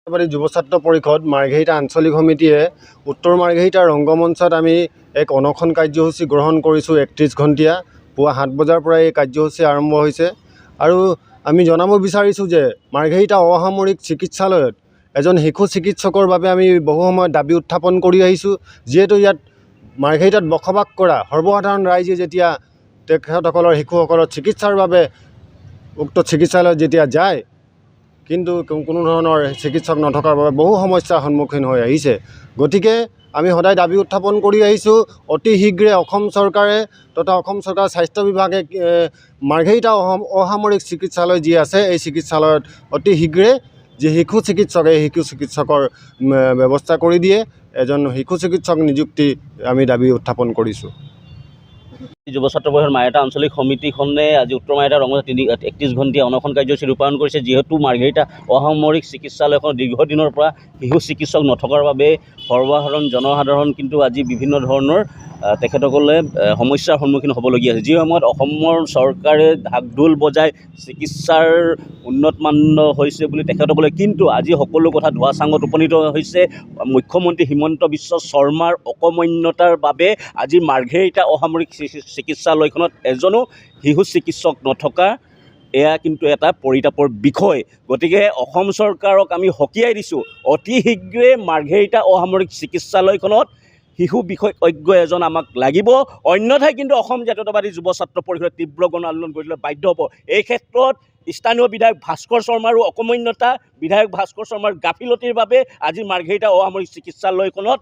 যুৱ ছাত্ৰ পৰিষদ মাৰ্ঘেৰিটা আঞ্চলিক সমিতিয়ে উত্তৰ মাৰ্ঘেৰিটা ৰংগমঞ্চত আমি এক অনশন কাৰ্যসূচী গ্ৰহণ কৰিছোঁ। 31 ঘণ্টীয়া পুৱা 7 বজাৰ পৰা এই কাৰ্যসূচী আৰম্ভ হৈছে আৰু আমি জনাব বিচাৰিছোঁ যে মাৰ্ঘেৰিটা অসামৰিক চিকিৎসালয়ত এজন শিশু চিকিৎসকৰ বাবে আমি বহু সময়ত দাবী উত্থাপন কৰি আহিছোঁ। যিহেতু ইয়াত মাৰ্ঘেৰিটাত বসবাস কৰা সৰ্বসাধাৰণ ৰাইজে যেতিয়া তেখেতসকলৰ শিশুসকলৰ চিকিৎসাৰ বাবে উক্ত চিকিৎসালয়ত যেতিয়া যায়, কিন্তু কোনো ধৰণৰ চিকিৎসক নথকাৰ বাবে বহু সমস্যাৰ সন্মুখীন হৈ আহিছে। গতিকে আমি সদায় দাবী উত্থাপন কৰি আহিছোঁ, অতি শীঘ্ৰে অসম চৰকাৰে তথা অসম চৰকাৰৰ স্বাস্থ্য বিভাগে মাৰ্ঘেৰিটা অসামৰিক চিকিৎসালয় যি আছে এই চিকিৎসালয়ত অতি শীঘ্ৰে যি শিশু চিকিৎসক এই শিশু চিকিৎসকৰ ব্যৱস্থা কৰি দিয়ে। এজন শিশু চিকিৎসক নিযুক্তি আমি দাবী উত্থাপন কৰিছোঁ। যুৱ ছাত্ৰ পৰিষদ মাৰ্ঘেৰিটা আঞ্চলিক সমিতিখনে আজি উত্তৰ মাৰ্ঘেৰিটা ৰংগমঞ্চত 31 ঘণ্টীয়া অনশন কাৰ্যসূচী ৰূপায়ণ কৰিছে। যিহেতু মাৰ্ঘেৰিটা অসামৰিক চিকিৎসালয়খন দীৰ্ঘদিনৰ পৰা শিশু চিকিৎসক নথকাৰ বাবে সৰ্বসাধাৰণ জনসাধাৰণ কিন্তু আজি বিভিন্ন ধৰণৰ তেখেতসকলে সমস্যাৰ সন্মুখীন হ'বলগীয়া হৈছে। যি সময়ত অসমৰ চৰকাৰে ঢাক ঢোল বজাই চিকিৎসাৰ উন্নত মানদণ্ড হৈছে বুলি তেখেতসকলে, কিন্তু আজি সকলো কথা ধোঁৱাচাঙত উপনীত হৈছে। মুখ্যমন্ত্ৰী হিমন্ত বিশ্ব শৰ্মাৰ অকৰ্মণ্যতাৰ বাবে আজি মাৰ্ঘেৰিটা অসামৰিক চিকিৎসালয়খনত এজনো শিশু চিকিৎসক নথকা এয়া কিন্তু এটা পৰিতাপৰ বিষয়। গতিকে অসম চৰকাৰক আমি সকীয়াই দিছোঁ, অতি শীঘ্ৰে মাৰ্ঘেৰিটা অসামৰিক চিকিৎসালয়খনত শিশু বিশেষজ্ঞ এজন আমাক লাগিব, অন্যথাই কিন্তু অসম জাতীয়তাবাদী যুৱ ছাত্ৰ পৰিষদে তীব্ৰ গণ আন্দোলন কৰিবলৈ বাধ্য হ'ব। এই ক্ষেত্ৰত স্থানীয় বিধায়ক ভাস্কৰ শৰ্মাৰো অকৰ্মণ্যতা, বিধায়ক ভাস্কৰ শৰ্মাৰ গাফিলতিৰ বাবে আজি মাৰ্ঘেৰিটা অসামৰিক চিকিৎসালয়খনত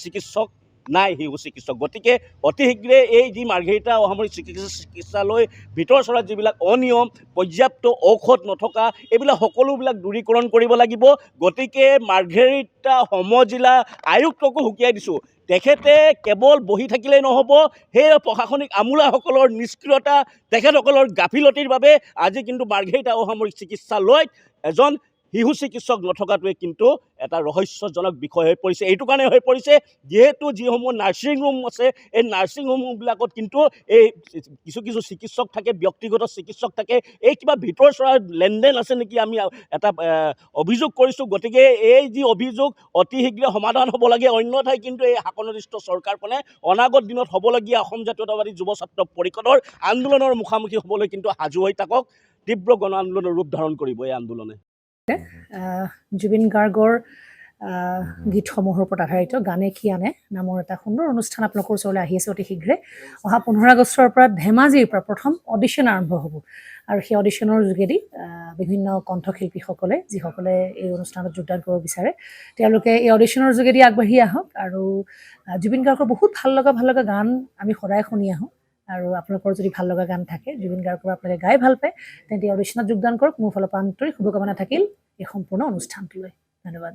চিকিৎসক নাই, শিশু চিকিৎসক। গতিকে অতি শীঘ্ৰে এই যি মাৰ্ঘেৰিটা অসামৰিক চিকিৎসালয় ভিতৰ চৰাত যিবিলাক অনিয়ম, পৰ্যাপ্ত ঔষধ নথকা, এইবিলাক সকলোবিলাক দূৰীকৰণ কৰিব লাগিব। গতিকে মাৰ্ঘেৰিটা সমজিলা আয়ুক্তকো সকীয়াই দিছোঁ, তেখেতে কেৱল বহি থাকিলেই নহ'ব, সেই প্ৰশাসনিক আমোলাসকলৰ নিষ্ক্ৰিয়তা, তেখেতসকলৰ গাফিলতিৰ বাবে আজি কিন্তু মাৰ্ঘেৰিটা অসামৰিক চিকিৎসালয়ত এজন শিশু চিকিৎসক নথকাটোৱে কিন্তু এটা ৰহস্যজনক বিষয় হৈ পৰিছে। এইটো কাৰণে হৈ পৰিছে যিহেতু যিসমূহ নাৰ্ছিং হোম আছে, এই নাৰ্ছিং হোমবিলাকত কিন্তু এই কিছু চিকিৎসক থাকে, ব্যক্তিগত চিকিৎসক থাকে, এই কিবা ভিতৰ চৰাৰ লেনদেন আছে নেকি আমি এটা অভিযোগ কৰিছোঁ। গতিকে এই যি অভিযোগ অতি শীঘ্ৰে সমাধান হ'ব লাগে, অন্যথাই কিন্তু এই শাসনাধিষ্ঠ চৰকাৰখনে অনাগত দিনত হ'বলগীয়া অসম জাতীয়তাবাদী যুৱ ছাত্ৰ পৰিষদৰ আন্দোলনৰ মুখামুখি হ'বলৈ কিন্তু সাজু হৈ থাকক। তীব্ৰ গণ আন্দোলনৰ ৰূপ ধাৰণ কৰিব এই আন্দোলনে। জুবিন গাৰ্গৰ গীতসমূহৰ ওপৰত আধাৰিত গানে কি আনে নামৰ এটা সুন্দৰ অনুষ্ঠান আপোনালোকৰ ওচৰলৈ আহি আছে অতি শীঘ্ৰে। অহা 15 আগষ্টৰ পৰা ধেমাজিৰ পৰা প্ৰথম অডিশ্যন আৰম্ভ হ'ব আৰু সেই অডিশ্যনৰ যোগেদি বিভিন্ন কণ্ঠশিল্পীসকলে যিসকলে এই অনুষ্ঠানত যোগদান কৰিব বিচাৰে তেওঁলোকে এই অডিশ্যনৰ যোগেদি আগবাঢ়ি আহক আৰু জুবিন গাৰ্গৰ বহুত ভাল লগা গান আমি সদায় শুনি আহোঁ। আৰু আপোনালোকৰ যদি ভাল লগা গান থাকে, জুবিন গাৰ্গৰ আপোনালোকে গাই ভাল পায়, তেন্তে অডিশ্যনত যোগদান কৰক। মোৰ ফালৰ পৰা আন্তৰিক শুভকামনা থাকিল এই সম্পূৰ্ণ অনুষ্ঠানটোলৈ। ধন্যবাদ।